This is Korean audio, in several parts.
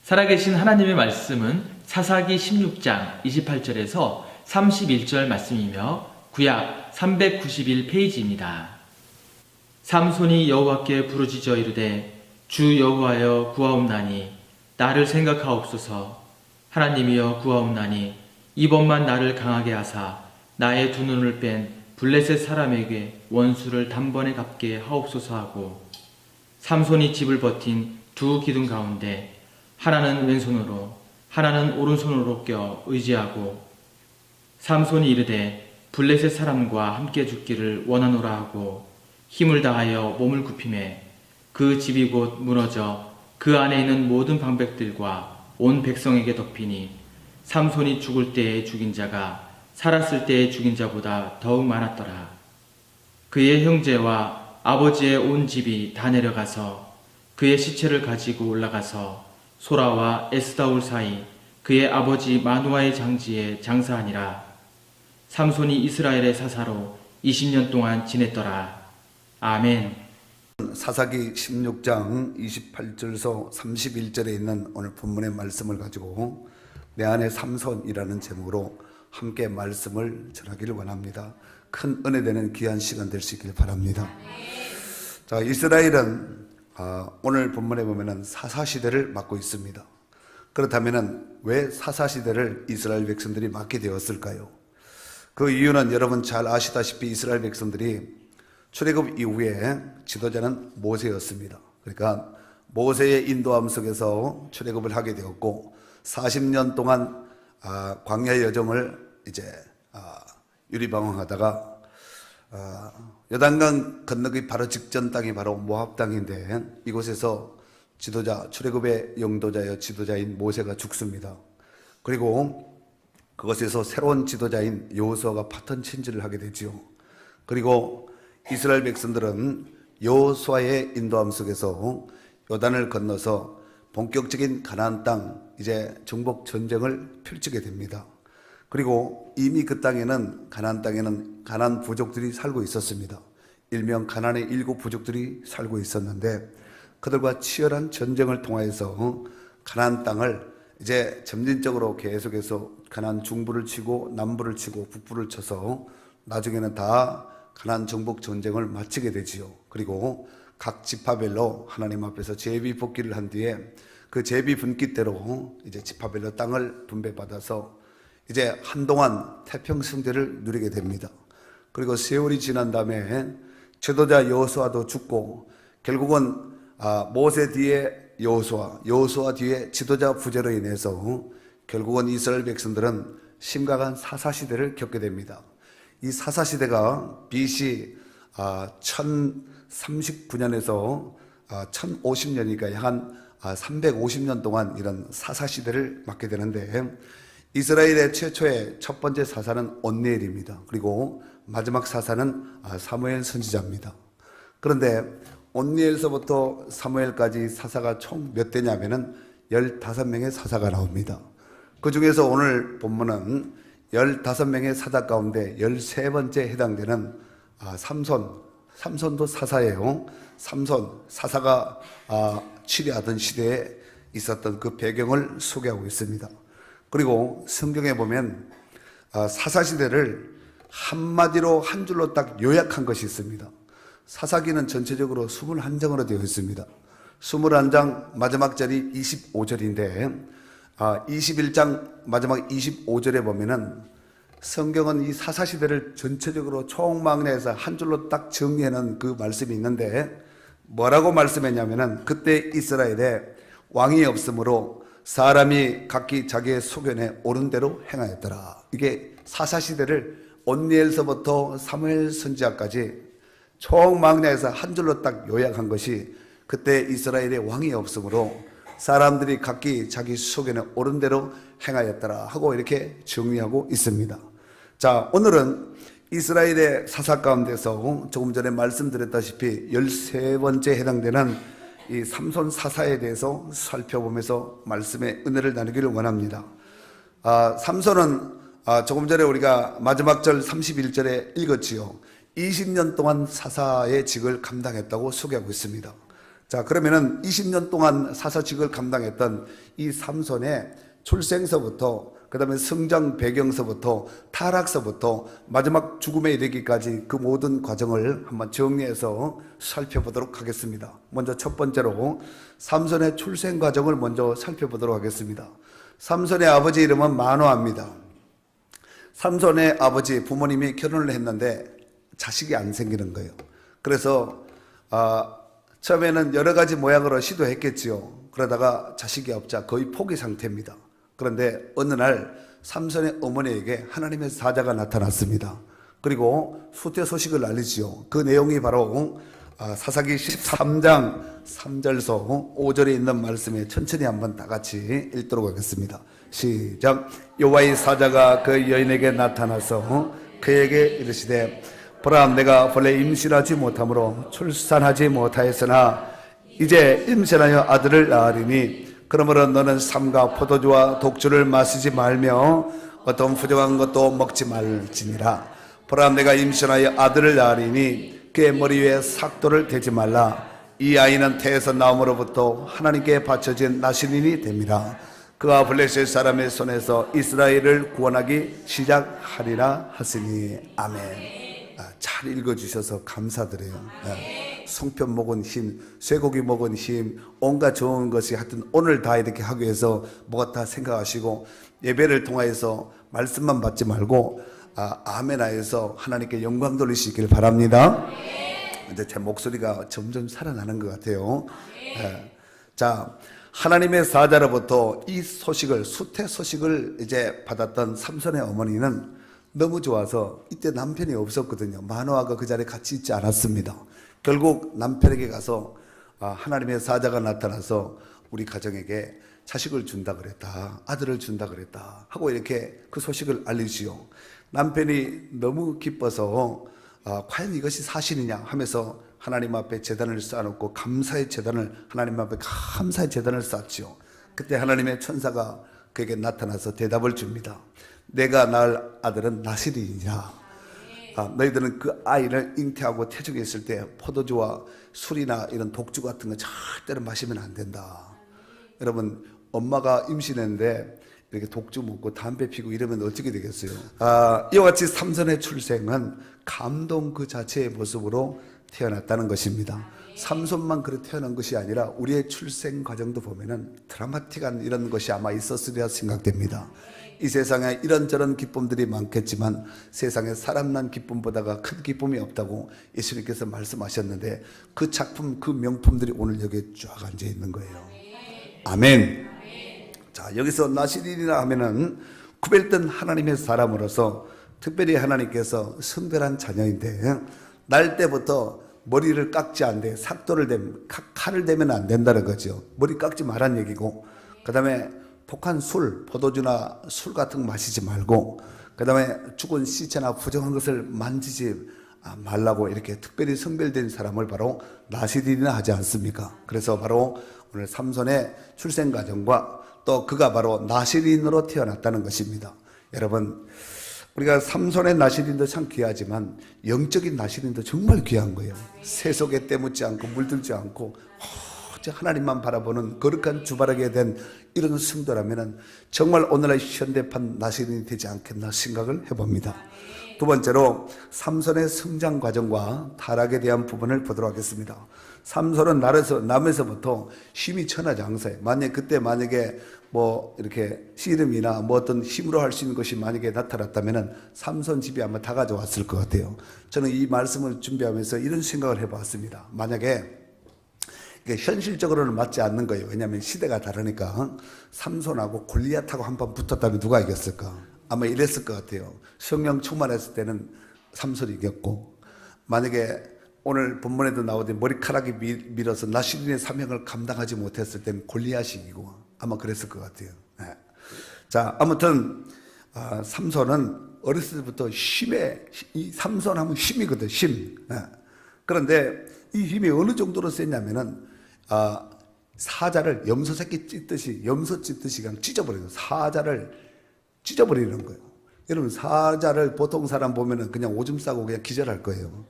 살아계신 하나님의 말씀은 사사기 16장 28절에서 31절 말씀이며 구약 391페이지입니다. 삼손이 여호와께 부르짖어 이르되 주 여호와여 구하옵나니 나를 생각하옵소서. 하나님이여 구하옵나니 이번만 나를 강하게 하사 나의 두 눈을 뺀 블레셋 사람에게 원수를 단번에 갚게 하옵소서 하고, 삼손이 집을 버틴 두 기둥 가운데 하나는 왼손으로 하나는 오른손으로 껴 의지하고, 삼손이 이르되 블레셋 사람과 함께 죽기를 원하노라 하고 힘을 다하여 몸을 굽히매 그 집이 곧 무너져 그 안에 있는 모든 방백들과 온 백성에게 덮이니 삼손이 죽을 때에 죽인 자가 살았을 때에 죽인 자보다 더욱 많았더라. 그의 형제와 아버지의 온 집이 다 내려가서 그의 시체를 가지고 올라가서 소라와 에스다올 사이 그의 아버지 마누아의 장지에 장사하니라. 삼손이 이스라엘의 사사로 20년 동안 지냈더라. 아멘. 사사기 16장 28절에서 31절에 있는 오늘 본문의 말씀을 가지고 내 안에 삼손이라는 제목으로 함께 말씀을 전하기를 원합니다. 큰 은혜 되는 귀한 시간 될 수 있길 바랍니다. 자, 이스라엘은 오늘 본문에 보면은 사사시대를 맞고 있습니다. 그렇다면 왜 사사시대를 이스라엘 백성들이 맞게 되었을까요? 그 이유는 여러분 잘 아시다시피 이스라엘 백성들이 출애굽 이후에 지도자는 모세였습니다. 그러니까 모세의 인도함 속에서 출애굽을 하게 되었고 40년 동안 광야 여정을 이제 유리방황하다가 요단강 건너기 바로 직전 땅이 바로 모압 땅인데 이곳에서 지도자, 출애굽의 영도자여 지도자인 모세가 죽습니다. 그리고 그것에서 새로운 지도자인 여호수아가 파턴 체인지를 하게 되지요. 그리고 이스라엘 백성들은 여호수아의 인도함 속에서 요단을 건너서 본격적인 가나안 땅, 이제 정복 전쟁을 펼치게 됩니다. 그리고 이미 그 땅에는, 가나안 땅에는 가나안 부족들이 살고 있었습니다. 일명 가나안의 7 부족들이 살고 있었는데 그들과 치열한 전쟁을 통하여서 가나안 땅을 이제 점진적으로 계속해서 가나안 중부를 치고 남부를 치고 북부를 쳐서 나중에는 다 가나안 정복 전쟁을 마치게 되지요. 그리고 각 지파별로 하나님 앞에서 제비 복귀를 한 뒤에 그 제비 분깃대로 이제 지파별로 땅을 분배받아서 이제 한동안 태평성대를 누리게 됩니다. 그리고 세월이 지난 다음에 지도자 여호수아도 죽고 결국은 모세 뒤에 여호수아 뒤에 지도자 부재로 인해서 결국은 이스라엘 백성들은 심각한 사사시대를 겪게 됩니다. 이 사사시대가 BC 1039년에서 1050년이니까 한 350년 동안 이런 사사시대를 맞게 되는데 이스라엘의 최초의 첫 번째 사사는 온니엘입니다. 그리고 마지막 사사는 사무엘 선지자입니다. 그런데 온니엘서부터 사무엘까지 사사가 총 몇 대냐면은 15명의 사사가 나옵니다. 그 중에서 오늘 본문은 15명의 사사 가운데 13번째 해당되는 삼손도 사사예요. 삼손 사사가 치리하던 시대에 있었던 그 배경을 소개하고 있습니다. 그리고 성경에 보면 사사시대를 한마디로 한 줄로 딱 요약한 것이 있습니다. 사사기는 전체적으로 21장으로 되어 있습니다. 21장 마지막 절이 25절인데 21장 마지막 25절에 보면은 성경은 이 사사시대를 전체적으로 총망라해서 한 줄로 딱 정리하는 그 말씀이 있는데 뭐라고 말씀했냐면은 그때 이스라엘에 왕이 없으므로 사람이 각기 자기의 소견에 옳은 대로 행하였더라. 이게 사사시대를 온니엘서부터 사무엘 선지자까지 총망라해서 한 줄로 딱 요약한 것이 그때 이스라엘에 왕이 없으므로 사람들이 각기 자기 소견에 옳은 대로 행하였더라 하고 이렇게 정리하고 있습니다. 자, 오늘은 이스라엘의 사사 가운데서 조금 전에 말씀드렸다시피 13번째 해당되는 이 삼손 사사에 대해서 살펴보면서 말씀의 은혜를 나누기를 원합니다. 삼손은 조금 전에 우리가 마지막 절 31절에 읽었지요. 20년 동안 사사의 직을 감당했다고 소개하고 있습니다. 자, 그러면은 20년 동안 사사직을 감당했던 이 삼손의 출생서부터, 그 다음에 성장 배경서부터, 타락서부터 마지막 죽음에 이르기까지 그 모든 과정을 한번 정리해서 살펴보도록 하겠습니다. 먼저 첫 번째로 삼손의 출생 과정을 먼저 살펴보도록 하겠습니다. 삼손의 아버지 이름은 마노아입니다. 삼손의 아버지 부모님이 결혼을 했는데 자식이 안 생기는 거예요. 그래서 처음에는 여러 가지 모양으로 시도했겠지요. 그러다가 자식이 없자 거의 포기 상태입니다. 그런데 어느 날 삼손의 어머니에게 하나님의 사자가 나타났습니다. 그리고 후퇴 소식을 알리지요. 그 내용이 바로 사사기 13장 3절서 5절에 있는 말씀에 천천히 한번 다 같이 읽도록 하겠습니다. 시작. 여호와의 사자가 그 여인에게 나타나서 그에게 이르시되 보라, 내가 본래 임신하지 못함으로 출산하지 못하였으나 이제 임신하여 아들을 낳으리니 그러므로 너는 삼가 포도주와 독주를 마시지 말며 어떤 부정한 것도 먹지 말지니라. 보라, 내가 임신하여 아들을 낳으리니 그의 머리 위에 삭도를 대지 말라. 이 아이는 태에서 나옴으로부터 하나님께 바쳐진 나실인이 됩니다. 그가 블레셋 사람의 손에서 이스라엘을 구원하기 시작하리라 하시니. 아멘. 잘 읽어주셔서 감사드려요. 송편 먹은 힘, 쇠고기 먹은 힘, 온갖 좋은 것이 하여튼 오늘 다 이렇게 하기 위해서 뭐가 다 생각하시고 예배를 통하여서 말씀만 받지 말고 아멘하여서 하나님께 영광 돌리시길 바랍니다. 이제 제 목소리가 점점 살아나는 것 같아요. 자, 하나님의 사자로부터 이 소식을, 수태 소식을 이제 받았던 삼손의 어머니는 너무 좋아서 이때 남편이 없었거든요. 마노아가 그 자리에 같이 있지 않았습니다. 결국 남편에게 가서 하나님의 사자가 나타나서 우리 가정에게 자식을 준다 그랬다, 아들을 준다 그랬다 하고 이렇게 그 소식을 알리지요. 남편이 너무 기뻐서 과연 이것이 사실이냐 하면서 하나님 앞에 제단을 쌓아놓고 감사의 제단을, 하나님 앞에 감사의 제단을 쌓지요. 그때 하나님의 천사가 그에게 나타나서 대답을 줍니다. 내가 낳을 아들은 나실이니라. 너희들은 그 아이를 잉태하고 태중에 있을 때 포도주와 술이나 이런 독주 같은 거 절대로 마시면 안 된다. 여러분, 엄마가 임신했는데 이렇게 독주 먹고 담배 피고 이러면 어떻게 되겠어요? 이와 같이 삼손의 출생은 감동 그 자체의 모습으로 태어났다는 것입니다. 삼손만 그래 태어난 것이 아니라 우리의 출생 과정도 보면은 드라마틱한 이런 것이 아마 있었으리라 생각됩니다. 이 세상에 이런저런 기쁨들이 많겠지만 세상에 사람 난 기쁨보다가 큰 기쁨이 없다고 예수님께서 말씀하셨는데 그 작품, 그 명품들이 오늘 여기에 쫙 앉아 있는 거예요. 아멘. 자, 여기서 나실인이라 하면은 구별된 하나님의 사람으로서 특별히 하나님께서 성별한 자녀인데 날 때부터 머리를 깎지 않되 삭도를 대면, 칼을 대면 안 된다는 거죠. 머리 깎지 말란 얘기고, 그 다음에 독한 술, 포도주나 술 같은 거 마시지 말고, 그 다음에 죽은 시체나 부정한 것을 만지지 말라고 이렇게 특별히 성별된 사람을 바로 나실인이라 하지 않습니까? 그래서 바로 오늘 삼손의 출생 과정과 또 그가 바로 나실인으로 태어났다는 것입니다. 여러분, 우리가 삼손의 나실인도 참 귀하지만 영적인 나실인도 정말 귀한 거예요. 세속에 때묻지 않고 물들지 않고 오직 하나님만 바라보는 거룩한 주바라게 된 이런 성도라면 정말 오늘날 현대판 나실인이 되지 않겠나 생각을 해봅니다. 두 번째로 삼손의 성장 과정과 타락에 대한 부분을 보도록 하겠습니다. 삼손은 남에서부터 힘이 천하장사예요. 만약에 뭐 이렇게 씨름이나 뭐 어떤 힘으로 할 수 있는 것이 만약에 나타났다면은 삼손 집이 아마 다 가져왔을 것 같아요. 저는 이 말씀을 준비하면서 이런 생각을 해봤습니다. 만약에 이게 현실적으로는 맞지 않는 거예요. 왜냐하면 시대가 다르니까. 삼손하고 골리앗하고 한번 붙었다면 누가 이겼을까? 아마 이랬을 것 같아요. 성령 충만했을 때는 삼손이 이겼고, 만약에 오늘 본문에도 나오듯이 머리카락이 밀어서 나실인의 사명을 감당하지 못했을 때는 골리앗이 이기고 아마 그랬을 것 같아요. 네. 자, 아무튼 삼손은 어렸을 때부터 이 삼손하면 힘이거든, 힘. 네. 그런데 이 힘이 어느 정도로 셌냐면은 사자를 염소 새끼 찢듯이, 염소 찢듯이 그냥 찢어버려요. 사자를 찢어버리는 거예요. 여러분, 사자를 보통 사람 보면은 그냥 오줌 싸고 그냥 기절할 거예요.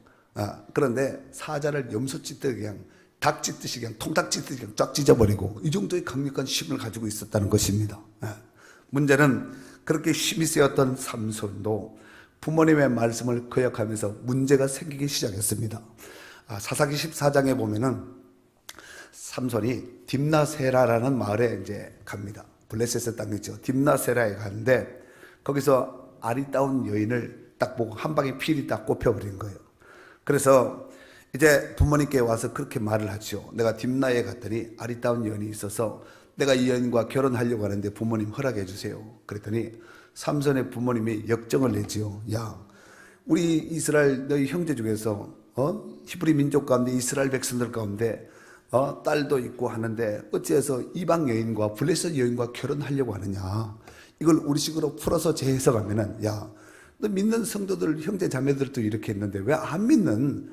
그런데 사자를 염소 찢듯이 그냥 닭 찢듯이 그냥 통닭 찢듯이 그냥 쫙 찢어버리고 이 정도의 강력한 힘을 가지고 있었다는 것입니다. 문제는 그렇게 힘이 세었던 삼손도 부모님의 말씀을 거역하면서 문제가 생기기 시작했습니다. 사사기 14장에 보면은 삼손이 딥나세라라는 마을에 이제 갑니다. 블레셋의 땅이죠. 딥나세라에 가는데 거기서 아리따운 여인을 딱 보고 한 방에 필이 딱 꼽혀버린 거예요. 그래서 이제 부모님께 와서 그렇게 말을 하죠. 내가 딥나에 갔더니 아리따운 여인이 있어서 내가 이 여인과 결혼하려고 하는데 부모님 허락해 주세요. 그랬더니 삼손의 부모님이 역정을 내지요. 야, 우리 이스라엘 너희 형제 중에서 히브리 민족 가운데 이스라엘 백성들 가운데 딸도 있고 하는데 어찌해서 이방 여인과 블레셋 여인과 결혼하려고 하느냐. 이걸 우리식으로 풀어서 재해석하면은 야, 너 믿는 성도들 형제 자매들도 이렇게 했는데 왜 안 믿는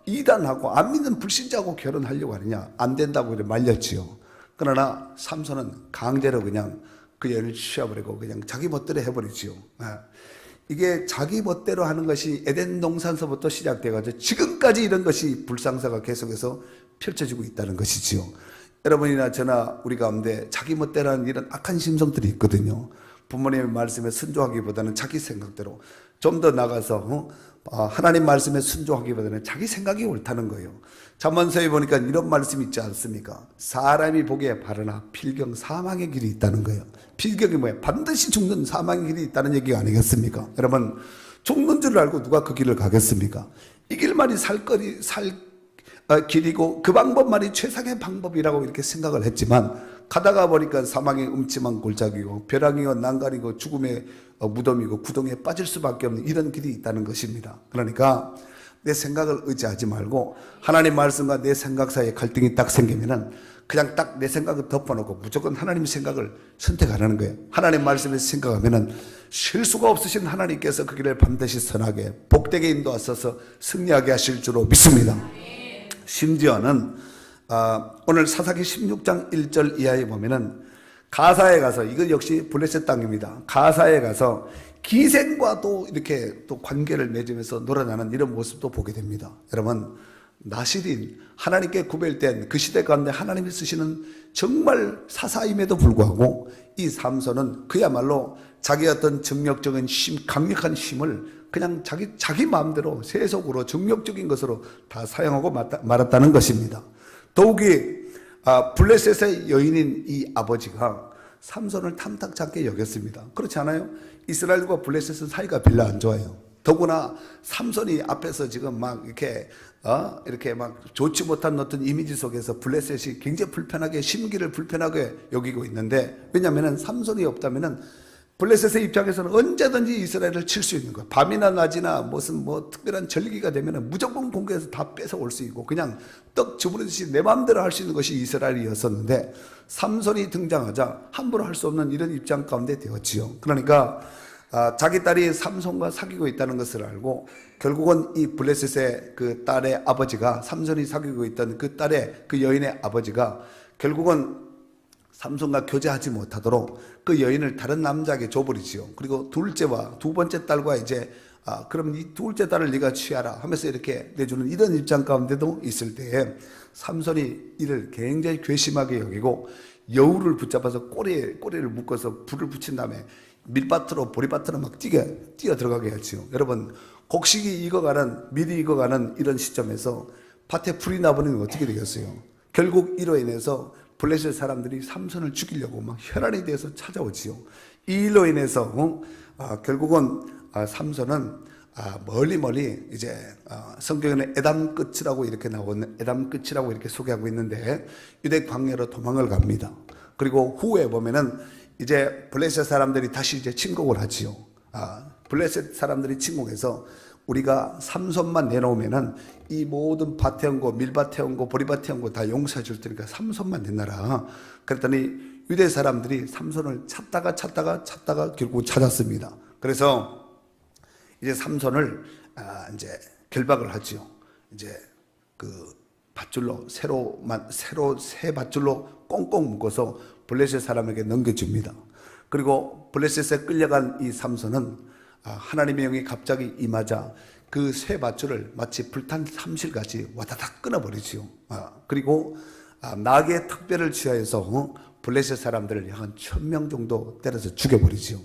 이단하고 안 믿는 불신자하고 결혼하려고 하느냐. 안 된다고 말렸지요. 그러나 삼손은 강제로 그냥 그 여인을 취해버리고 그냥 자기 멋대로 해버리지요. 이게 자기 멋대로 하는 것이 에덴 동산서부터 시작돼가지고 지금까지 이런 것이 불상사가 계속해서 펼쳐지고 있다는 것이지요. 여러분이나 저나 우리 가운데 자기 멋대로 하는 이런 악한 심성들이 있거든요. 부모님의 말씀에 순종하기보다는 자기 생각대로 좀 더 나가서 하나님 말씀에 순종하기보다는 자기 생각이 옳다는 거예요. 잠언서에 보니까 이런 말씀이 있지 않습니까? 사람이 보기에 바르나 필경 사망의 길이 있다는 거예요. 필경이 뭐예요? 반드시 죽는 사망의 길이 있다는 얘기가 아니겠습니까? 여러분, 죽는 줄 알고 누가 그 길을 가겠습니까? 이 길만이 길이고 그 방법만이 최상의 방법이라고 이렇게 생각을 했지만 가다가 보니까 사망의 음침한 골짜기고 벼랑이고 난간이고 죽음의 무덤이고 구덩이에 빠질 수밖에 없는 이런 길이 있다는 것입니다. 그러니까 내 생각을 의지하지 말고 하나님 말씀과 내 생각 사이에 갈등이 딱 생기면은 그냥 딱 내 생각을 덮어놓고 무조건 하나님 생각을 선택하라는 거예요. 하나님 말씀에서 생각하면은 실수가 없으신 하나님께서 그 길을 반드시 선하게 복되게 인도하셔서 승리하게 하실 줄로 믿습니다. 심지어는 오늘 사사기 16장 1절 이하에 보면은 가사에 가서 이거 역시 블레셋 땅입니다. 가사에 가서 기생과도 이렇게 또 관계를 맺으면서 놀아나는 이런 모습도 보게 됩니다. 여러분, 나시린 하나님께 구별된 그 시대 가운데 하나님이 쓰시는 정말 사사임에도 불구하고 이 삼손은 그야말로 자기 어떤 정력적인 힘, 강력한 힘을 그냥 자기 마음대로 세속으로 정력적인 것으로 다 사용하고 말았다는 것입니다. 더욱이 블레셋의 여인인 이 아버지가 삼손을 탐탁치 않게 여겼습니다. 그렇지 않아요? 이스라엘과 블레셋은 사이가 별로 안 좋아요. 더구나 삼손이 앞에서 지금 막 이렇게 막 좋지 못한 어떤 이미지 속에서 블레셋이 굉장히 불편하게 심기를 불편하게 여기고 있는데, 왜냐하면 삼손이 없다면은 블레셋의 입장에서는 언제든지 이스라엘을 칠 수 있는 거예요. 밤이나 낮이나 무슨 특별한 절기가 되면 무조건 공격해서 다 뺏어 올 수 있고 그냥 떡 주부르듯이 내 마음대로 할 수 있는 것이 이스라엘이었었는데 삼손이 등장하자 함부로 할 수 없는 이런 입장 가운데 되었지요. 그러니까 자기 딸이 삼손과 사귀고 있다는 것을 알고 결국은 이 블레셋의 그 딸의 아버지가 삼손이 사귀고 있던 그 딸의 그 여인의 아버지가 결국은 삼손과 교제하지 못하도록 그 여인을 다른 남자에게 줘버리지요. 그리고 둘째와 두 번째 딸과 이제 그럼 이 둘째 딸을 네가 취하라 하면서 이렇게 내주는 이런 입장 가운데도 있을 때에 삼손이 이를 굉장히 괘씸하게 여기고 여우를 붙잡아서 꼬리를 묶어서 불을 붙인 다음에 밀밭으로 보리밭으로 막 뛰어 들어가게 했지요. 여러분, 곡식이 익어가는 밀이 익어가는 이런 시점에서 밭에 불이 나버리면 어떻게 되겠어요? 결국 이로 인해서 블레셋 사람들이 삼손을 죽이려고 막 혈안에 대해서 찾아오지요. 이 일로 인해서 결국은 삼손은 멀리 이제 성경에는 에담 끝이라고 이렇게 나오는 에담 끝이라고 이렇게 소개하고 있는데 유대 광야로 도망을 갑니다. 그리고 후에 보면은 이제 블레셋 사람들이 다시 이제 침공을 하지요. 블레셋 사람들이 침공해서 우리가 삼손만 내놓으면은 이 모든 밭에 온 거, 밀밭에 온 거, 보리밭에 온 거 다 용서해 줄 테니까 삼손만 내놔라. 그랬더니 유대 사람들이 삼손을 찾다가 결국 찾았습니다. 그래서 이제 삼손을 이제 결박을 하지요. 이제 그 밧줄로 새 밧줄로 꽁꽁 묶어서 블레셋 사람에게 넘겨줍니다. 그리고 블레셋에 끌려간 이 삼손은 하나님의 영이 갑자기 임하자 그 쇠 밧줄을 마치 불탄 삼실같이 와다닥 끊어버리지요. 그리고 나귀의 특별을 취하여서 블레셋 사람들을 한 1000명 정도 때려서 죽여버리지요.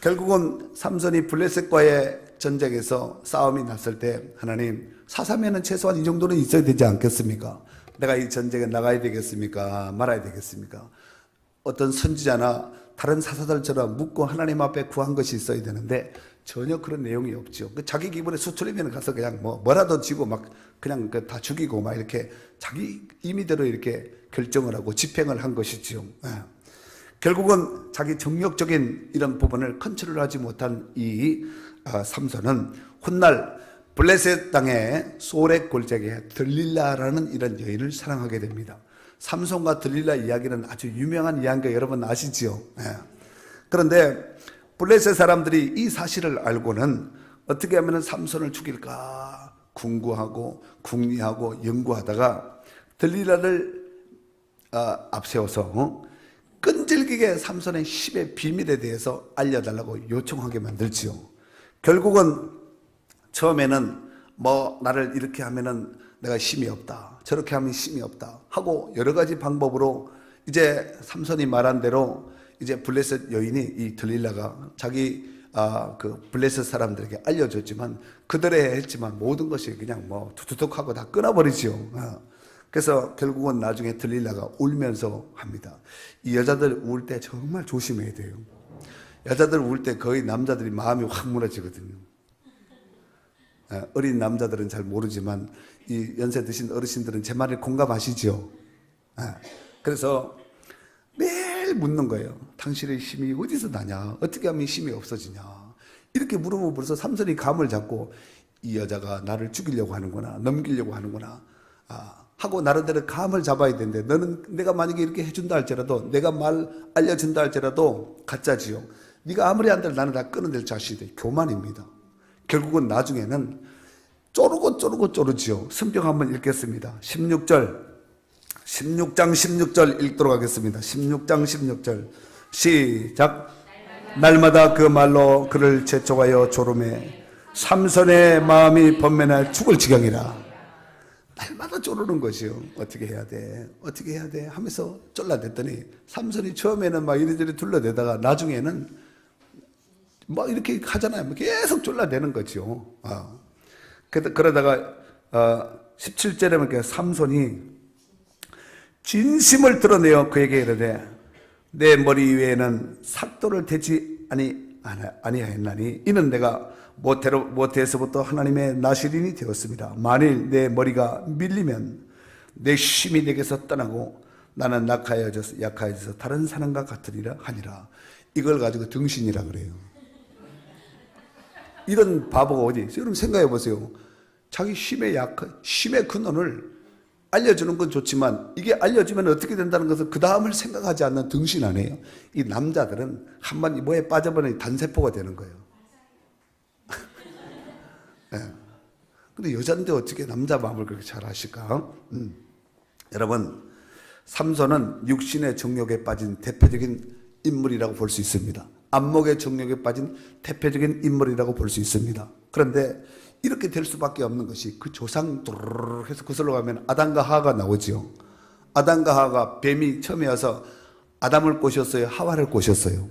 결국은 삼손이 블레셋과의 전쟁에서 싸움이 났을 때 하나님, 사사면은 최소한 이 정도는 있어야 되지 않겠습니까? 내가 이 전쟁에 나가야 되겠습니까? 말아야 되겠습니까? 어떤 선지자나 다른 사사들처럼 묻고 하나님 앞에 구한 것이 있어야 되는데 전혀 그런 내용이 없죠. 자기 기분에 수틀리면 가서 그냥 뭐라도 지고 막 그냥 다 죽이고 막 이렇게 자기 임의대로 이렇게 결정을 하고 집행을 한 것이지요. 결국은 자기 정력적인 이런 부분을 컨트롤하지 못한 이 삼손은 훗날 블레셋 땅의 소렉 골짜기에 들릴라라는 이런 여인을 사랑하게 됩니다. 삼손과 들릴라 이야기는 아주 유명한 이야기가 여러분 아시지요? 그런데 블레셋 사람들이 이 사실을 알고는 어떻게 하면 삼손을 죽일까 궁구하고 궁리하고 연구하다가 들릴라를 앞세워서 끈질기게 삼손의 힘의 비밀에 대해서 알려달라고 요청하게 만들지요. 결국은 처음에는 나를 이렇게 하면은 내가 힘이 없다, 저렇게 하면 힘이 없다 하고 여러 가지 방법으로 이제 삼손이 말한 대로 이제 블레셋 여인이 이 들릴라가 자기 그 블레셋 사람들에게 알려줬지만 그들의 했지만 모든 것이 그냥 투투툭 하고 다 끊어버리지요. 그래서 결국은 나중에 들릴라가 울면서 합니다. 이 여자들 울 때 정말 조심해야 돼요. 여자들 울 때 거의 남자들이 마음이 확 무너지거든요. 어린 남자들은 잘 모르지만 이 연세 드신 어르신들은 제 말을 공감하시죠. 그래서 매일 묻는 거예요. 당신의 힘이 어디서 나냐? 어떻게 하면 힘이 없어지냐? 이렇게 물어보면 벌써 삼손이 감을 잡고 이 여자가 나를 죽이려고 하는구나, 넘기려고 하는구나 하고 나름대로 감을 잡아야 되는데, 너는 내가 만약에 이렇게 해준다 할지라도, 내가 말 알려준다 할지라도 가짜지요. 네가 아무리 한들 나는 다 끊어낼 자신이 돼. 교만입니다. 결국은 나중에는 쪼르지요. 성경 한번 읽겠습니다. 16장 16절 읽도록 하겠습니다. 16장 16절 시작. 날마다 그 말로 그를 재촉하여 조르매 삼손의 마음이 번면에 죽을 지경이라. 날마다 쪼르는 것이요. 어떻게 해야 돼 하면서 쫄라댔더니 삼손이 처음에는 막 이리저리 둘러대다가 나중에는 막 이렇게 하잖아요. 계속 쫄라대는 거죠. 그러다가 17절에 보니까 삼손이 진심을 드러내어 그에게 이르되 내 머리 위에는 삭도를 대지 아니하였나니 이는 내가 모태에서부터 하나님의 나시린이 되었습니다. 만일 내 머리가 밀리면 내 힘이 내게서 떠나고 나는 약하여져서 다른 사람과 같으리라 하니라. 이걸 가지고 등신이라 그래요. 이런 바보가 어디 있어요? 여러분 생각해 보세요. 자기 힘의 근원을 알려주는 건 좋지만 이게 알려주면 어떻게 된다는 것을 그 다음을 생각하지 않는 등신 아니에요? 이 남자들은 한번 뭐에 빠져버리니 단세포가 되는 거예요. 네. 근데 여자인데 어떻게 남자 마음을 그렇게 잘 아실까? 여러분, 삼손은 육신의 정욕에 빠진 대표적인 인물이라고 볼 수 있습니다. 안목의 정욕에 빠진 대표적인 인물이라고 볼 수 있습니다. 그런데 이렇게 될 수밖에 없는 것이 그 조상 도르르 해서 구슬로 가면 아담과 하와가 나오죠. 아담과 하와가 뱀이 처음에 와서 아담을 꼬셨어요? 하와를 꼬셨어요?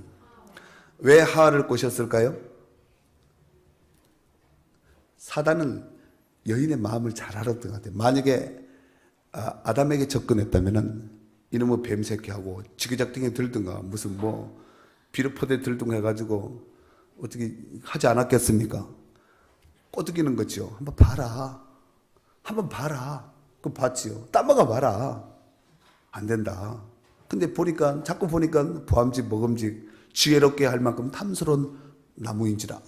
왜 하와를 꼬셨을까요? 사단은 여인의 마음을 잘 알았던 것 같아요. 만약에 아담에게 접근했다면 이놈의 뱀새끼하고 지그작등에 들든가 무슨 비료포대 들든가 해가지고 어떻게 하지 않았겠습니까? 꼬드기는 거죠. 한번 봐라. 그럼 봤지요. 따먹어 봐라. 안 된다. 근데 자꾸 보니까 보암직 먹음직 지혜롭게 할 만큼 탐스러운 나무인지라.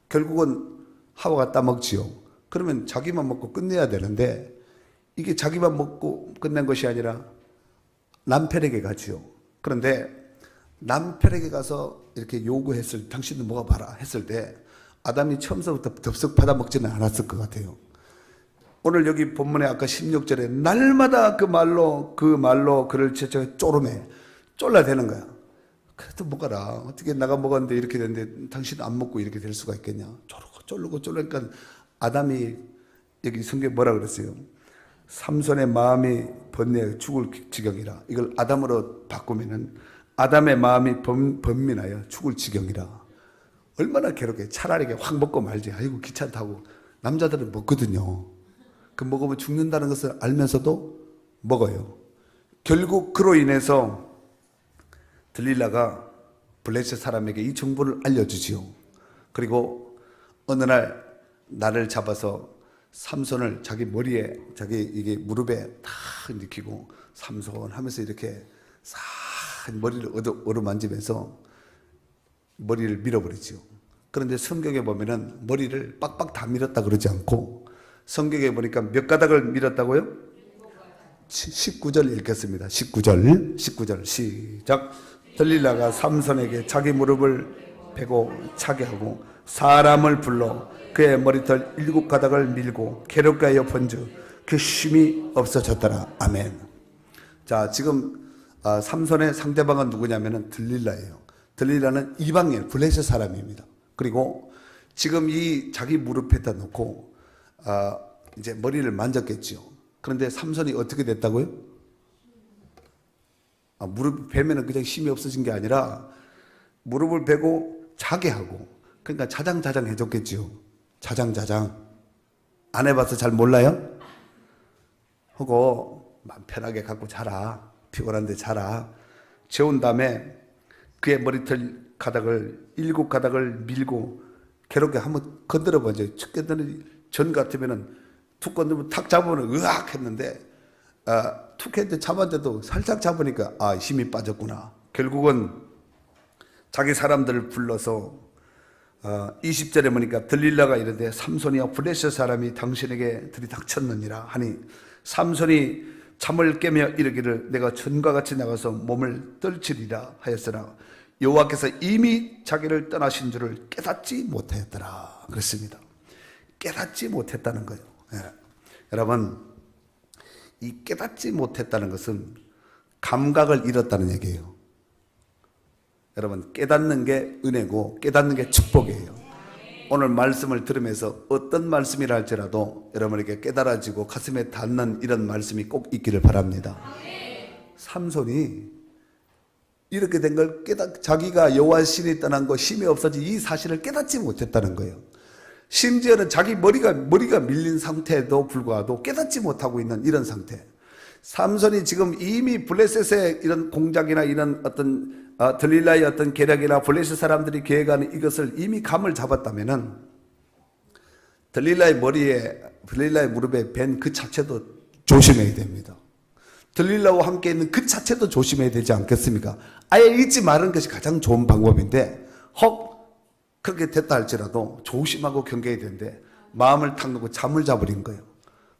결국은 하와가 따먹지요. 그러면 자기만 먹고 끝내야 되는데 이게 자기만 먹고 끝낸 것이 아니라 남편에게 가지요. 그런데 남편에게 가서 이렇게 요구했을 때 당신도 먹어봐라 했을 때 아담이 처음부터 덥석 받아먹지는 않았을 것 같아요. 오늘 여기 본문에 아까 16절에 날마다 그 말로 그를 쪼르매 쫄라대는 거야. 그래도 먹어라. 어떻게 나가 먹었는데 이렇게 됐는데 당신 안 먹고 이렇게 될 수가 있겠냐. 쪼르고 쫄르니까 아담이 여기 성경에 뭐라 그랬어요? 삼손의 마음이 번뇌 죽을 지경이라. 이걸 아담으로 바꾸면은 아담의 마음이 번민하여 죽을 지경이라. 얼마나 괴롭게 차라리 확 먹고 말지. 아이고 귀찮다고. 남자들은 먹거든요. 그 먹으면 죽는다는 것을 알면서도 먹어요. 결국 그로 인해서 들릴라가 블레셋 사람에게 이 정보를 알려주지요. 그리고 어느 날 나를 잡아서 삼손을 자기 머리에 자기 이게 무릎에 탁 느끼고 삼손 하면서 이렇게 싹 머리를 어루만지면서 머리를 밀어버리죠. 그런데 성경에 보면은 머리를 빡빡 다 밀었다 그러지 않고 성경에 보니까 몇 가닥을 밀었다고요? 19절 읽겠습니다. 19절 시작. 들릴라가 삼손에게 자기 무릎을 베고 차게 하고 사람을 불러 그의 머리털 7가닥을 밀고 괴롭게 번져 그 쉼이 없어졌더라. 아멘. 자, 지금 삼손의 상대방은 누구냐면은 들릴라예요. 들릴라는 이방인 블레셋 사람입니다. 그리고 지금 이 자기 무릎에다 놓고 이제 머리를 만졌겠죠. 그런데 삼손이 어떻게 됐다고요? 무릎 베면은 그냥 힘이 없어진 게 아니라 무릎을 베고 자게 하고, 그러니까 자장자장 해줬겠죠. 자장자장. 안 해봐서 잘 몰라요? 하고 마음 편하게 갖고 자라. 피곤한데 자라. 재운 다음에 그의 머리털 가닥을 7가닥을 밀고 괴롭게 한번 건드려 보죠. 죽겠다는 전 같으면은 툭 건드리면 탁 잡으면 으악 했는데 툭 했는데 잡았는데도 살짝 잡으니까 힘이 빠졌구나. 결국은 자기 사람들을 불러서 20절에 보니까 들릴라가 이르되 삼손이야 블레셋 사람이 당신에게 들이닥쳤느니라 하니 삼손이 잠을 깨며 이르기를 내가 전과 같이 나가서 몸을 떨치리라 하였으나 여호와께서 이미 자기를 떠나신 줄을 깨닫지 못하였더라 그랬습니다. 깨닫지 못했다는 거예요. 여러분, 이 깨닫지 못했다는 것은 감각을 잃었다는 얘기예요. 여러분, 깨닫는 게 은혜고 깨닫는 게 축복이에요. 오늘 말씀을 들으면서 어떤 말씀이라 할지라도 여러분에게 깨달아지고 가슴에 닿는 이런 말씀이 꼭 있기를 바랍니다. 삼손이 이렇게 된 걸 자기가 여호와 신이 떠난 거 힘이 없어진 이 사실을 깨닫지 못했다는 거예요. 심지어는 자기 머리가 밀린 상태에도 불구하고 깨닫지 못하고 있는 이런 상태. 삼손이 지금 이미 블레셋의 이런 공작이나 이런 어떤 들릴라의 어떤 계략이나 블레셋 사람들이 계획하는 이것을 이미 감을 잡았다면은 들릴라의 무릎에 벤 그 자체도 조심해야 됩니다. 들릴라와 함께 있는 그 자체도 조심해야 되지 않겠습니까? 아예 잊지 말는 것이 가장 좋은 방법인데 그렇게 됐다 할지라도 조심하고 경계해야 되는데 마음을 탁 놓고 잠을 자버린 거예요.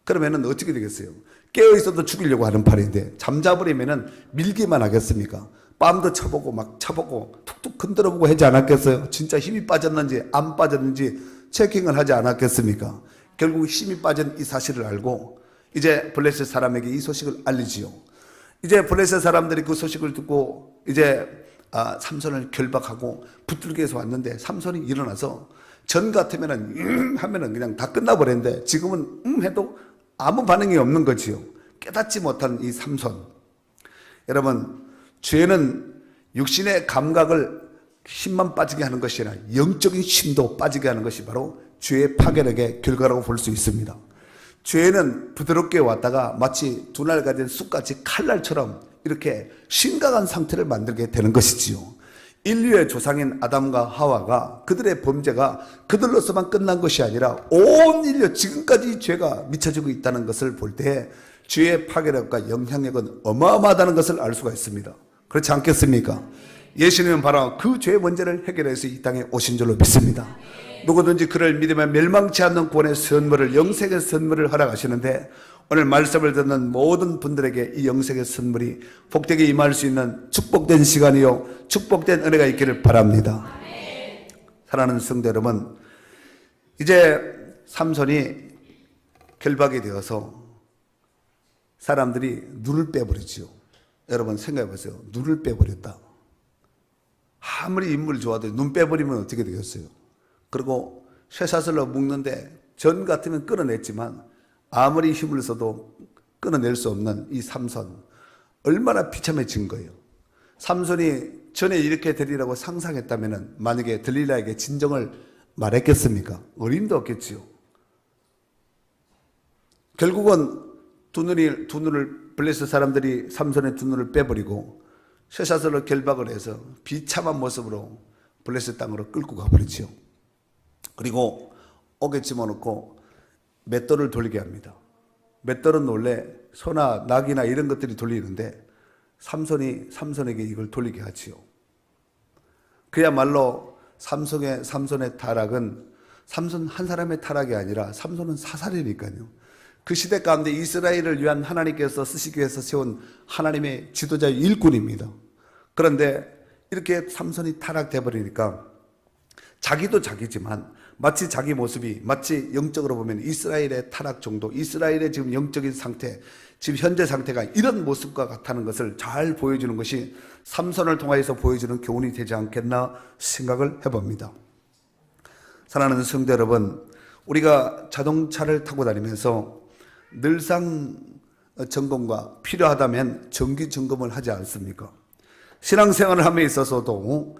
그러면은 어떻게 되겠어요? 깨어있어도 죽이려고 하는 팔인데 잠자버리면은 밀기만 하겠습니까? 뺨도 쳐보고 막 쳐보고 툭툭 흔들어보고 하지 않았겠어요? 진짜 힘이 빠졌는지 안 빠졌는지 체킹을 하지 않았겠습니까? 결국 힘이 빠진 이 사실을 알고 이제 블레셋 사람에게 이 소식을 알리지요. 이제 블레셋 사람들이 그 소식을 듣고 이제 삼손을 결박하고 붙들기에서 왔는데 삼손이 일어나서 전 같으면은 하면은 그냥 다 끝나버렸는데 지금은 해도 아무 반응이 없는 거지요. 깨닫지 못한 이 삼손. 여러분, 죄는 육신의 감각을 힘만 빠지게 하는 것이 아니라 영적인 힘도 빠지게 하는 것이 바로 죄의 파괴력의 결과라고 볼 수 있습니다. 죄는 부드럽게 왔다가 마치 두 날 가진 쑥같이 칼날처럼 이렇게 심각한 상태를 만들게 되는 것이지요. 인류의 조상인 아담과 하와가 그들의 범죄가 그들로서만 끝난 것이 아니라 온 인류 지금까지 죄가 미쳐지고 있다는 것을 볼 때 죄의 파괴력과 영향력은 어마어마하다는 것을 알 수가 있습니다. 그렇지 않겠습니까? 예수님은 바로 그 죄의 문제를 해결해서 이 땅에 오신 줄로 믿습니다. 누구든지 그를 믿으면 멸망치 않는 구원의 선물을, 영생의 선물을 허락하시는데 오늘 말씀을 듣는 모든 분들에게 이 영생의 선물이 복되게 임할 수 있는 축복된 시간이요 축복된 은혜가 있기를 바랍니다. 사랑하는 성도 여러분, 이제 삼손이 결박이 되어서 사람들이 눈을 빼버리지요. 여러분 생각해 보세요. 눈을 빼버렸다. 아무리 인물 좋아도 눈 빼버리면 어떻게 되겠어요? 그리고 쇠사슬로 묶는데 전 같으면 끊어냈지만 아무리 힘을 써도 끊어낼 수 없는 이 삼손, 얼마나 비참해진 거예요. 삼손이 전에 이렇게 되리라고 상상했다면 만약에 들릴라에게 진정을 말했겠습니까? 어림도 없겠지요. 결국은 두 눈을 블레셋 사람들이 삼손의 두 눈을 빼버리고 쇠사슬로 결박을 해서 비참한 모습으로 블레셋 땅으로 끌고 가버리지요. 그리고 옥에 집어넣고 맷돌을 돌리게 합니다. 맷돌은 원래 소나 낙이나 이런 것들이 돌리는데 삼손에게 이걸 돌리게 하지요. 그야말로 삼손의 타락은 삼손 한 사람의 타락이 아니라 삼손은 사살이니까요. 그 시대 가운데 이스라엘을 위한 하나님께서 쓰시기 위해서 세운 하나님의 지도자의 일꾼입니다. 그런데 이렇게 삼손이 타락돼 버리니까 자기도 자기지만 마치 자기 모습이 마치 영적으로 보면 이스라엘의 타락 정도, 이스라엘의 지금 영적인 상태, 지금 현재 상태가 이런 모습과 같다는 것을 잘 보여주는 것이 삼손을 통하여서 보여주는 교훈이 되지 않겠나 생각을 해봅니다. 사랑하는 성도 여러분, 우리가 자동차를 타고 다니면서 늘상 점검과 필요하다면 정기 점검을 하지 않습니까? 신앙생활을 함에 있어서도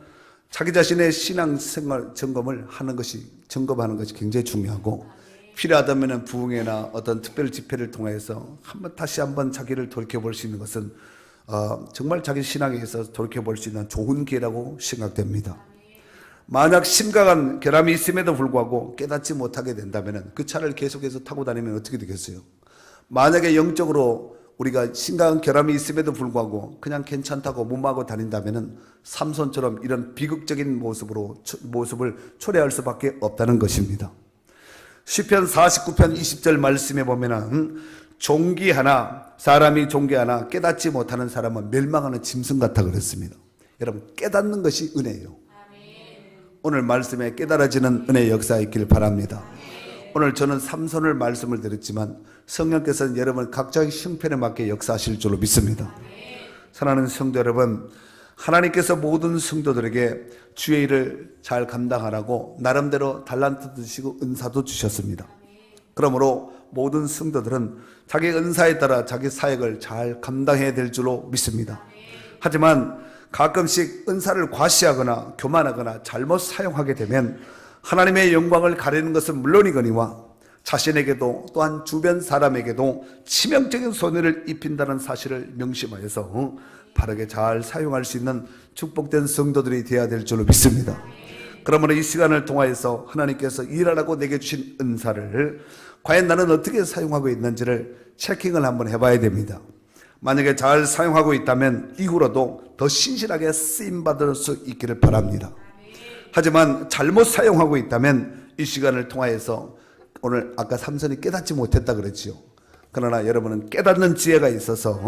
자기 자신의 신앙생활 점검하는 것이 굉장히 중요하고, 필요하다면 부흥회나 어떤 특별 집회를 통해서 다시 한번 자기를 돌이켜볼 수 있는 것은 정말 자기 신앙에 있어서 돌이켜볼 수 있는 좋은 기회라고 생각됩니다. 만약 심각한 결함이 있음에도 불구하고 깨닫지 못하게 된다면 그 차를 계속해서 타고 다니면 어떻게 되겠어요? 만약에 영적으로 우리가 심각한 결함이 있음에도 불구하고 그냥 괜찮다고 무마하고 다닌다면 삼손처럼 이런 비극적인 모습을 초래할 수밖에 없다는 것입니다. 시편 49편 20절 말씀에 보면은 사람이 존귀하나 깨닫지 못하는 사람은 멸망하는 짐승 같아 그랬습니다. 여러분, 깨닫는 것이 은혜예요. 오늘 말씀에 깨달아지는 은혜의 역사 있길 바랍니다. 오늘 저는 삼손을 말씀을 드렸지만 성령께서는 여러분 각자의 형편에 맞게 역사하실 줄로 믿습니다. 사랑하는 성도 여러분, 하나님께서 모든 성도들에게 주의 일을 잘 감당하라고 나름대로 달란트도 주시고 은사도 주셨습니다. 그러므로 모든 성도들은 자기 은사에 따라 자기 사역을 잘 감당해야 될 줄로 믿습니다. 하지만 가끔씩 은사를 과시하거나 교만하거나 잘못 사용하게 되면 하나님의 영광을 가리는 것은 물론이거니와 자신에게도 또한 주변 사람에게도 치명적인 손해를 입힌다는 사실을 명심하여서 바르게 잘 사용할 수 있는 축복된 성도들이 되어야 될 줄로 믿습니다. 그러므로 이 시간을 통하여서 하나님께서 일하라고 내게 주신 은사를 과연 나는 어떻게 사용하고 있는지를 체킹을 한번 해봐야 됩니다. 만약에 잘 사용하고 있다면 이후로도 더 신실하게 쓰임받을 수 있기를 바랍니다. 하지만 잘못 사용하고 있다면 이 시간을 통하여서 오늘 아까 삼손이 깨닫지 못했다 그랬지요. 그러나 여러분은 깨닫는 지혜가 있어서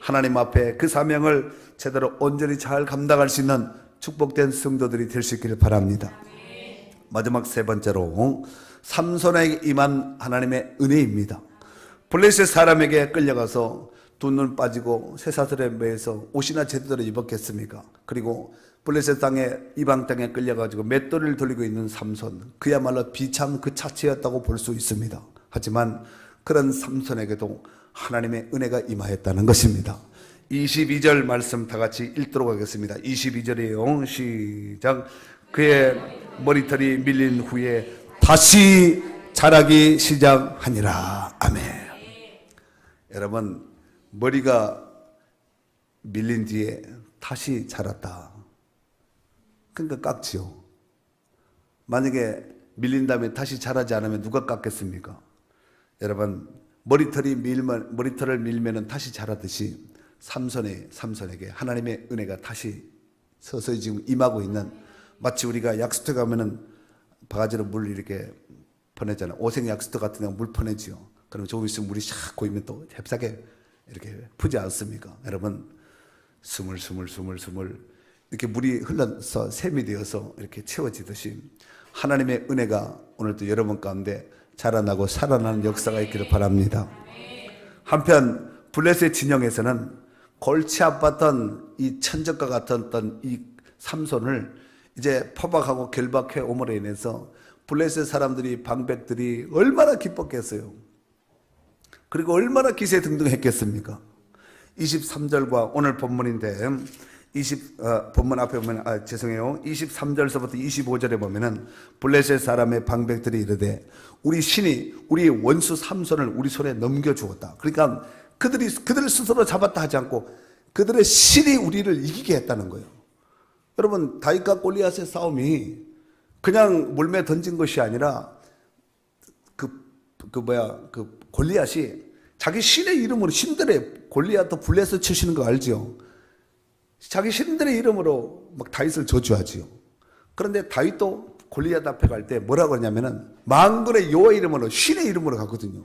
하나님 앞에 그 사명을 제대로 온전히 잘 감당할 수 있는 축복된 성도들이 될 수 있기를 바랍니다. 마지막 세 번째로 삼손에게 임한 하나님의 은혜입니다. 블레셋 사람에게 끌려가서 두 눈 빠지고 쇠사슬에 매여서 옷이나 제대로 입었겠습니까? 그리고 블레셋 땅에 이방 땅에 끌려가지고 맷돌을 돌리고 있는 삼손, 그야말로 비참 그 자체였다고 볼 수 있습니다. 하지만 그런 삼손에게도 하나님의 은혜가 임하였다는 것입니다. 22절 말씀 다 같이 읽도록 하겠습니다. 22절이에요. 시작. 그의 머리털이 밀린 후에 다시 자라기 시작하니라. 아멘. 여러분, 머리가 밀린 뒤에 다시 자랐다. 그러니까 깎지요. 만약에 밀린 다음에 다시 자라지 않으면 누가 깎겠습니까? 여러분, 머리털을 밀면 다시 자라듯이 삼손에게 하나님의 은혜가 다시 서서히 지금 임하고 있는, 마치 우리가 약수터 가면은 바가지로 물 이렇게 퍼내잖아요. 오색 약수터 같은 데 물 퍼내지요. 그러면 조금 있으면 물이 샥 고이면 또 잽싸게 이렇게 푸지 않습니까? 여러분, 스물 이렇게 물이 흘러서 샘이 되어서 이렇게 채워지듯이 하나님의 은혜가 오늘도 여러분 가운데 자라나고 살아나는 역사가 있기를 바랍니다. 한편 블레셋 진영에서는 골치 아팠던 이 천적과 같았던 이 삼손을 이제 포박하고 결박해 오므로 인해서 블레셋 사람들이 방백들이 얼마나 기뻤겠어요. 그리고 얼마나 기세등등했겠습니까? 23절과 오늘 본문인데 본문 앞에 보면 죄송해요. 23절서부터 25절에 보면은 블레셋 사람의 방백들이 이르되 우리 신이 우리 원수 삼손을 우리 손에 넘겨주었다. 그러니까 그들을 스스로 잡았다 하지 않고 그들의 신이 우리를 이기게 했다는 거예요. 여러분, 다윗과 골리앗의 싸움이 그냥 물매 던진 것이 아니라 골리앗이 자기 신의 이름으로, 신들의 골리앗도 블레셋 치시는 거 알죠? 자기 신들의 이름으로 막 다윗을 저주하지요. 그런데 다윗도 골리앗 앞에 갈 때 뭐라고 하냐면은 만군의 여호와 이름으로, 신의 이름으로 가거든요.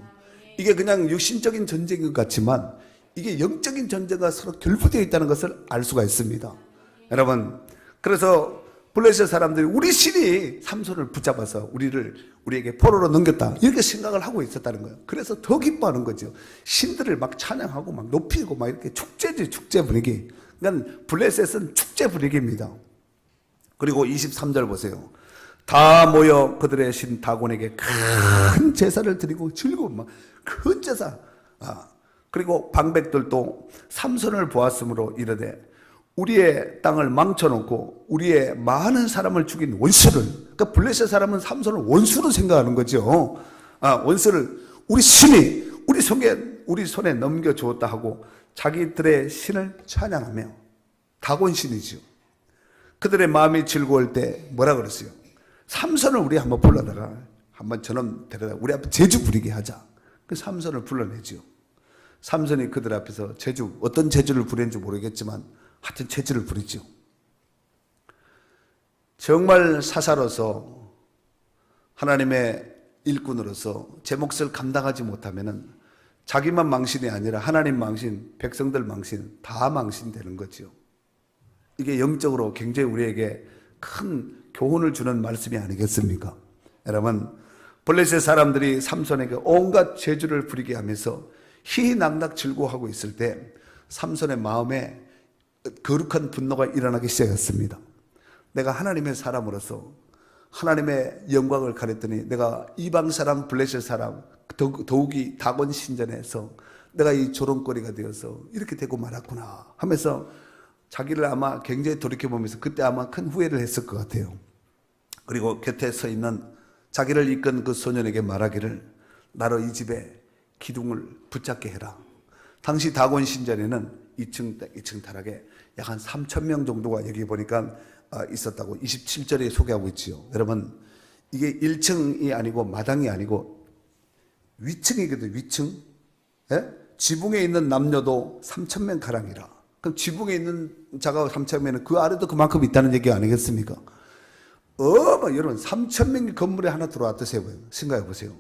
이게 그냥 육신적인 전쟁인 것 같지만 이게 영적인 전쟁과 서로 결부되어 있다는 것을 알 수가 있습니다. 여러분, 그래서 블레셋 사람들이 우리 신이 삼손을 붙잡아서 우리에게 포로로 넘겼다, 이렇게 생각을 하고 있었다는 거예요. 그래서 더 기뻐하는 거죠. 신들을 막 찬양하고 막 높이고 막 이렇게 축제지, 축제 분위기. 그러니까 블레셋은 축제 분위기입니다. 그리고 23절 보세요. 다 모여 그들의 신 다곤에게 큰 제사를 드리고 즐거운 막 큰 제사. 그리고 방백들도 삼손을 보았으므로 이르되 우리의 땅을 망쳐놓고 우리의 많은 사람을 죽인 원수를, 그러니까 블레셋 사람은 삼손을 원수로 생각하는 거죠. 원수를 우리 신이 우리 손에 넘겨주었다 하고 자기들의 신을 찬양하며, 다곤 신이죠. 그들의 마음이 즐거울 때 뭐라 그랬어요? 삼손을 우리 한번 불러다가 한번 저놈 데려다 우리 앞에 제주 부리게 하자. 그 삼손을 불러내죠. 삼손이 그들 앞에서 어떤 제주를 부리는지 모르겠지만 하여튼 제주를 부리죠. 정말 사사로서, 하나님의 일꾼으로서 제 몫을 감당하지 못하면은 자기만 망신이 아니라 하나님 망신, 백성들 망신, 다 망신되는 거죠. 이게 영적으로 굉장히 우리에게 큰 교훈을 주는 말씀이 아니겠습니까? 여러분, 블레셋 사람들이 삼손에게 온갖 제주를 부리게 하면서 희희낙낙 즐거워하고 있을 때 삼손의 마음에 거룩한 분노가 일어나기 시작했습니다. 내가 하나님의 사람으로서 하나님의 영광을 가렸더니 내가 이방 사람, 블레셋 사람, 더욱이 다곤 신전에서 내가 이 조롱거리가 되어서 이렇게 되고 말았구나 하면서 자기를 아마 굉장히 돌이켜보면서 그때 아마 큰 후회를 했을 것 같아요. 그리고 곁에 서 있는 자기를 이끈 그 소년에게 말하기를 나로 이 집에 기둥을 붙잡게 해라. 당시 다곤 신전에는 2층 타락에 약 한 3,000명 정도가 여기 보니까 있었다고 27절에 소개하고 있지요. 여러분, 이게 1층이 아니고 마당이 아니고 위층이거든요. 위층. 예? 지붕에 있는 남녀도 3,000명 가량이라. 그럼 지붕에 있는 자가 3,000명은 그 아래도 그만큼 있다는 얘기 아니겠습니까? 여러분, 3,000명의 건물에 하나 들어왔다 생각해 보세요.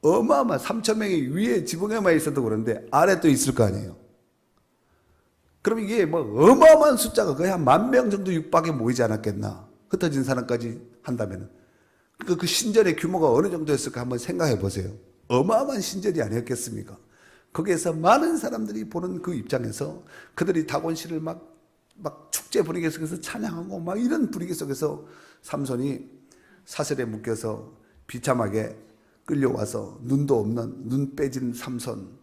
어마어마 3,000명이 위에 지붕에만 있어도 그런데 아래 또 있을 거 아니에요. 그럼 이게 뭐 어마어마한 숫자가 거의 한 10,000명 정도 육박에 모이지 않았겠나? 흩어진 사람까지 한다면. 그 신전의 규모가 어느 정도였을까 한번 생각해 보세요. 어마어마한 신전이 아니었겠습니까? 거기에서 많은 사람들이 보는 그 입장에서 그들이 다곤 씨를 막 축제 분위기 속에서 찬양하고 막 이런 분위기 속에서 삼손이 사슬에 묶여서 비참하게 끌려와서, 눈도 없는 눈 빼진 삼손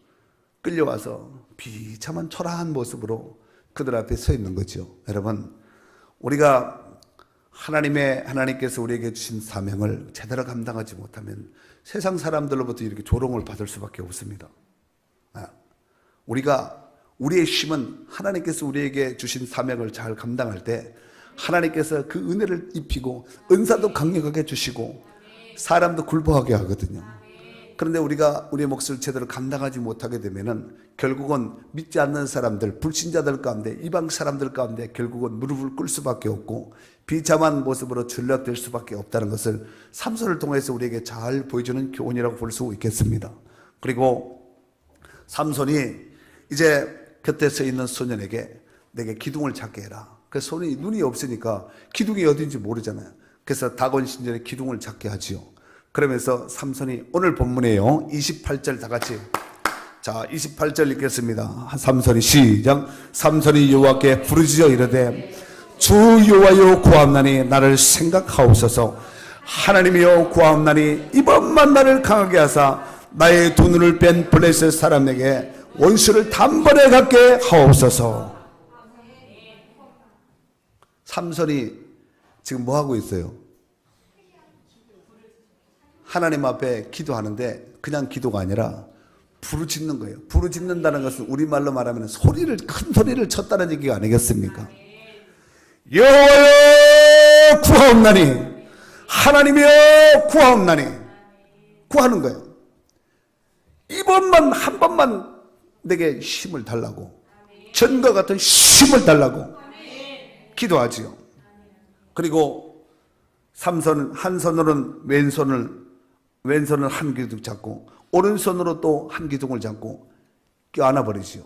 끌려와서 비참한 초라한 모습으로 그들 앞에 서 있는 거죠. 여러분, 우리가 하나님께서 우리에게 주신 사명을 제대로 감당하지 못하면 세상 사람들로부터 이렇게 조롱을 받을 수밖에 없습니다. 우리의 힘은 하나님께서 우리에게 주신 사명을 잘 감당할 때 하나님께서 그 은혜를 입히고 은사도 강력하게 주시고 사람도 굴복하게 하거든요. 그런데 우리가 우리의 몫을 제대로 감당하지 못하게 되면은 결국은 믿지 않는 사람들, 불신자들 가운데, 이방 사람들 가운데 결국은 무릎을 꿇을 수밖에 없고 비참한 모습으로 전락될 수밖에 없다는 것을 삼손을 통해서 우리에게 잘 보여주는 교훈이라고 볼 수 있겠습니다. 그리고 삼손이 이제 곁에 서 있는 소년에게 내게 기둥을 잡게 해라. 그 손이 눈이 없으니까 기둥이 어딘지 모르잖아요. 그래서 다곤 신전에 기둥을 잡게 하지요. 그러면서 삼손이 오늘 본문에요. 28절 다 같이. 자, 28절 읽겠습니다. 삼손이 시작. 삼손이 여호와께 부르짖어 이르되 주 여호와여 구하옵나니 나를 생각하옵소서. 하나님이여 구하옵나니 이번만 나를 강하게 하사 나의 두 눈을 뺀 블레셋 사람에게 원수를 단번에 갖게 하옵소서. 삼손이 지금 뭐 하고 있어요? 하나님 앞에 기도하는데 그냥 기도가 아니라 부르짖는 거예요. 부르짖는다는 것은 우리말로 말하면 큰 소리를 쳤다는 얘기가 아니겠습니까? 여호와여 구하옵나니, 하나님이여 구하옵나니, 구하는 거예요. 이번만 한 번만 내게 힘을 달라고, 전과 같은 힘을 달라고 기도하지요. 그리고 삼손은 한 손으로는 왼손을 한 기둥 잡고 오른손으로 또 한 기둥을 잡고 껴안아 버리지요.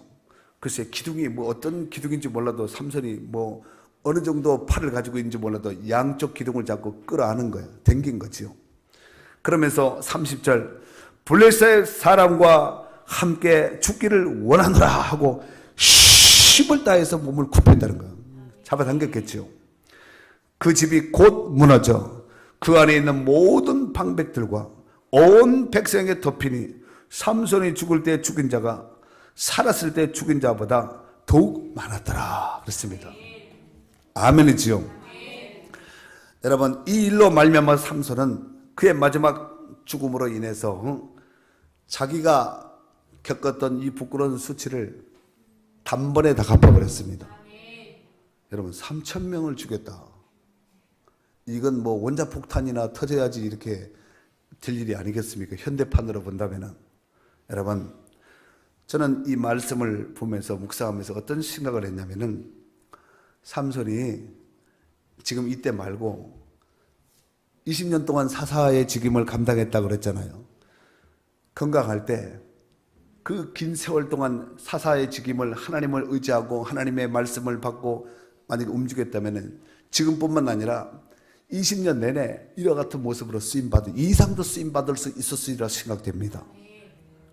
글쎄 기둥이 뭐 어떤 기둥인지 몰라도 삼손이 뭐 어느 정도 팔을 가지고 있는지 몰라도 양쪽 기둥을 잡고 끌어안은 거예요. 당긴 거지요. 그러면서 30절 블레셋 사람과 함께 죽기를 원하노라 하고 힘을 다해서 몸을 굽힌다는 거예요. 잡아당겼겠지요. 그 집이 곧 무너져 그 안에 있는 모든 방백들과 온 백성에게 덮이니 삼손이 죽을 때 죽인 자가 살았을 때 죽인 자보다 더욱 많았더라 그랬습니다. 아멘이지요. 여러분 이 일로 말미암아 삼손은 그의 마지막 죽음으로 인해서 자기가 겪었던 이 부끄러운 수치를 단번에 다 갚아버렸습니다. 여러분 3,000명을 죽였다. 이건 뭐 원자폭탄이나 터져야지 이렇게 될 일이 아니겠습니까? 현대판으로 본다면은. 여러분 저는 이 말씀을 보면서 묵상하면서 어떤 생각을 했냐면은 삼손이 지금 이때 말고 20년 동안 사사의 직임을 감당했다고 그랬잖아요. 건강할 때 그 긴 세월 동안 사사의 직임을 하나님을 의지하고 하나님의 말씀을 받고 만약에 움직였다면 지금뿐만 아니라 20년 내내 이와 같은 모습으로 쓰임받을 이상도 쓰임받을 수 있었으리라 생각됩니다.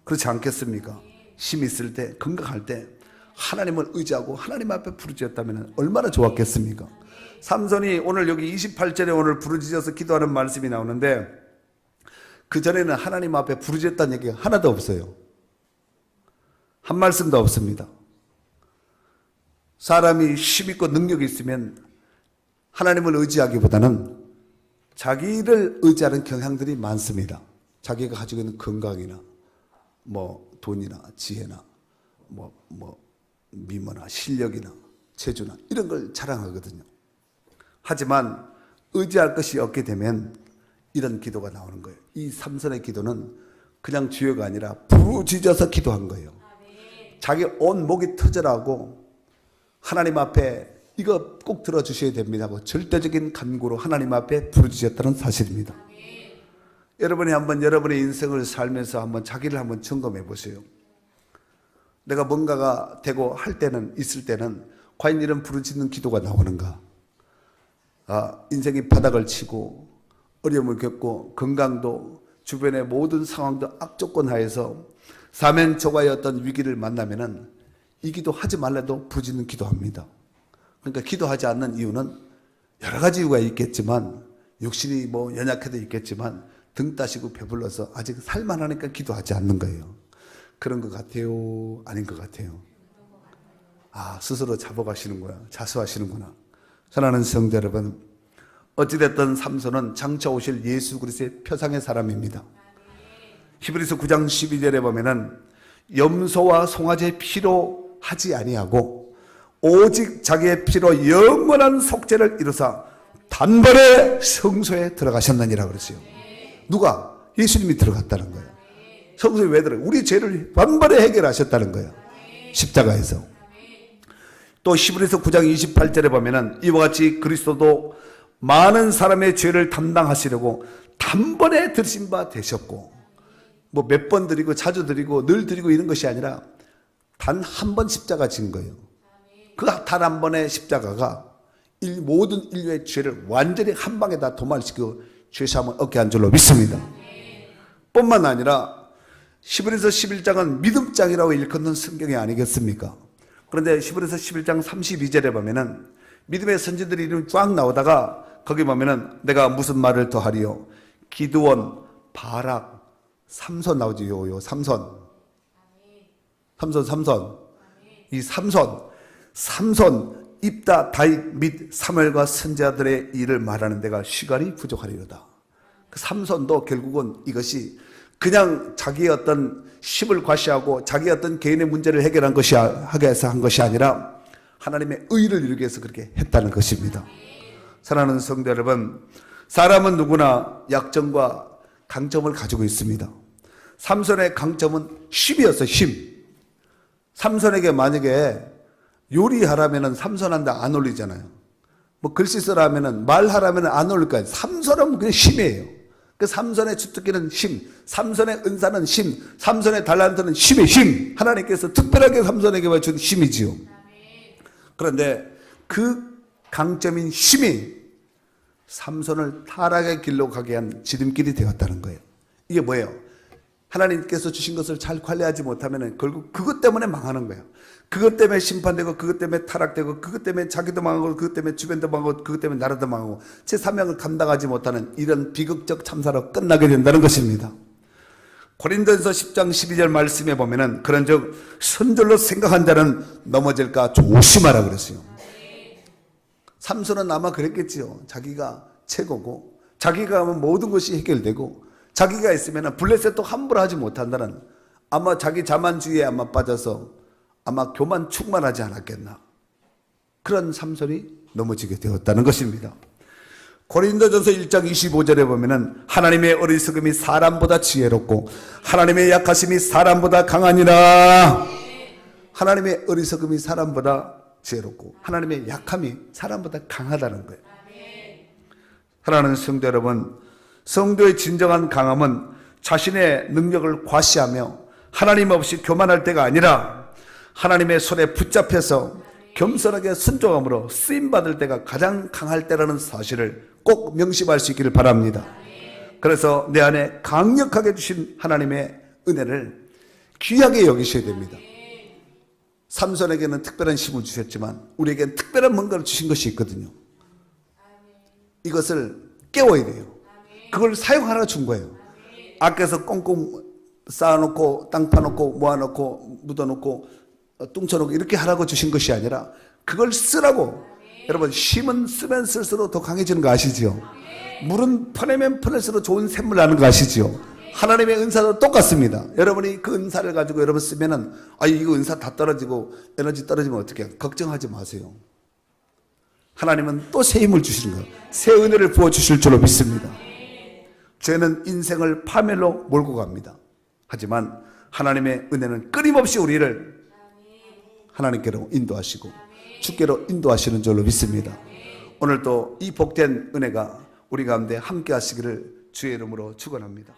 그렇지 않겠습니까? 힘이 있을 때 건강할 때 하나님을 의지하고 하나님 앞에 부르짖었다면 얼마나 좋았겠습니까? 삼손이 오늘 여기 28절에 오늘 부르짖어서 기도하는 말씀이 나오는데 그전에는 하나님 앞에 부르짖었다는 얘기가 하나도 없어요. 한 말씀도 없습니다. 사람이 힘있고 능력이 있으면 하나님을 의지하기보다는 자기를 의지하는 경향들이 많습니다. 자기가 가지고 있는 건강이나 뭐 돈이나 지혜나 뭐 미모나 실력이나 재주나 이런 걸 자랑하거든요. 하지만 의지할 것이 없게 되면 이런 기도가 나오는 거예요. 이 삼손의 기도는 그냥 주여가 아니라 부르짖어서 기도한 거예요. 자기 온 목이 터져라고 하나님 앞에 이거 꼭 들어주셔야 됩니다 하고 절대적인 간구로 하나님 앞에 부르짖었다는 사실입니다. 여러분이 한번 여러분의 인생을 살면서 한번 자기를 한번 점검해 보세요. 내가 뭔가가 되고 할 때는 있을 때는 과연 이런 부르짖는 기도가 나오는가? 인생이 바닥을 치고 어려움을 겪고 건강도 주변의 모든 상황도 악조건 하에서 사면초가의 어떤 위기를 만나면은 이 기도 하지 말라도 부르짖는 기도합니다. 그러니까 기도하지 않는 이유는 여러 가지 이유가 있겠지만 육신이 뭐 연약해도 있겠지만 등 따시고 배불러서 아직 살만하니까 기도하지 않는 거예요. 그런 것 같아요? 아닌 것 같아요? 스스로 잡아가시는구나. 자수하시는구나. 사랑하는 성도 여러분, 어찌됐든 삼손은 장차 오실 예수 그리스도의 표상의 사람입니다. 히브리서 9장 12절에 보면은 염소와 송아지의 피로 하지 아니하고 오직 자기의 피로 영원한 속죄를 이루사 단번에 성소에 들어가셨느니라 그랬어요. 누가? 예수님이 들어갔다는 거예요. 성소에 왜 들어가요? 우리 죄를 단번에 해결하셨다는 거예요. 십자가에서. 또 히브리서 9장 28절에 보면은 이와 같이 그리스도도 많은 사람의 죄를 담당하시려고 단번에 들으신 바 되셨고, 뭐 몇 번 드리고 자주 드리고 늘 드리고 이런 것이 아니라 단 한 번 십자가 진 거예요. 그 단 한 번의 십자가가 모든 인류의 죄를 완전히 한 방에 다 도말시키고 죄사함을 얻게 한 줄로 믿습니다. 뿐만 아니라 히브리서 11장은 믿음장이라고 일컫는 성경이 아니겠습니까? 그런데 히브리서 11장 32절에 보면은 믿음의 선지들의 이름이 쫙 나오다가 거기 보면은 내가 무슨 말을 더하리요? 기드온, 바락, 삼손 나오지. 요 삼손. 이 삼손 입다 다윗 및 사무엘과 선지자들의 일을 말하는 데가 시간이 부족하리로다. 그 삼손도 결국은 이것이 그냥 자기의 어떤 힘을 과시하고 자기의 어떤 개인의 문제를 해결한 것이 하게 해서 한 것이 아니라 하나님의 의를 이루기 위해서 그렇게 했다는 것입니다. 사랑하는 성도 여러분, 사람은 누구나 약점과 강점을 가지고 있습니다. 삼손의 강점은 힘이었어요. 힘. 삼손에게 만약에 요리하라면은 삼손한테 안 어울리잖아요. 뭐 글씨 쓰라면은 말하라면은 안 어울릴 거예요. 삼손은 그냥 힘이에요. 그 삼손의 주특기는 힘, 삼손의 은사는 힘, 삼손의 달란트는 힘의 힘. 하나님께서 특별하게 삼손에게 준 힘이지요. 그런데 그 강점인 힘이 삼손을 타락의 길로 가게 한 지름길이 되었다는 거예요. 이게 뭐예요? 하나님께서 주신 것을 잘 관리하지 못하면 결국 그것 때문에 망하는 거예요. 그것 때문에 심판되고, 그것 때문에 타락되고, 그것 때문에 자기도 망하고, 그것 때문에 주변도 망하고, 그것 때문에 나라도 망하고, 제 사명을 감당하지 못하는 이런 비극적 참사로 끝나게 된다는 것입니다. 고린도전서 10장 12절 말씀에 보면은 그런즉 선절로 생각한 자는 넘어질까 조심하라 그랬어요. 삼손은 아마 그랬겠지요. 자기가 최고고, 자기가 하면 모든 것이 해결되고, 자기가 있으면 블레셋도 함부로 하지 못한다는, 아마 자기 자만주의에 아마 빠져서 아마 교만 충만하지 않았겠나. 그런 삼손이 넘어지게 되었다는 것입니다. 고린도전서 1장 25절에 보면은 하나님의 어리석음이 사람보다 지혜롭고 하나님의 약하심이 사람보다 강하니라. 하나님의 어리석음이 사람보다 지혜롭고 하나님의 약함이 사람보다 강하다는 거예요. 사랑하는 성도 여러분, 성도의 진정한 강함은 자신의 능력을 과시하며 하나님 없이 교만할 때가 아니라 하나님의 손에 붙잡혀서 겸손하게 순종함으로 쓰임받을 때가 가장 강할 때라는 사실을 꼭 명심할 수 있기를 바랍니다. 그래서 내 안에 강력하게 주신 하나님의 은혜를 귀하게 여기셔야 됩니다. 삼손에게는 특별한 힘을 주셨지만 우리에게는 특별한 뭔가를 주신 것이 있거든요. 이것을 깨워야 돼요. 그걸 사용하라 준 거예요. 아껴서 꽁꽁 쌓아놓고 땅 파놓고 모아놓고 묻어놓고 뚱쳐놓고 이렇게 하라고 주신 것이 아니라 그걸 쓰라고. 여러분, 힘은 쓰면 쓸수록 더 강해지는 거 아시지요? 물은 퍼내면 퍼낼수록 좋은 샘물 나는 거 아시지요? 하나님의 은사도 똑같습니다. 여러분이 그 은사를 가지고 여러분 쓰면은 이거 은사 다 떨어지고 에너지 떨어지면 어떻게 해요? 걱정하지 마세요. 하나님은 또 새 힘을 주시는 거예요. 새 은혜를 부어주실 줄로 믿습니다. 죄는 인생을 파멸로 몰고 갑니다. 하지만 하나님의 은혜는 끊임없이 우리를 하나님께로 인도하시고 주께로 인도하시는 줄로 믿습니다. 오늘도 이 복된 은혜가 우리 가운데 함께 하시기를 주의 이름으로 축원합니다.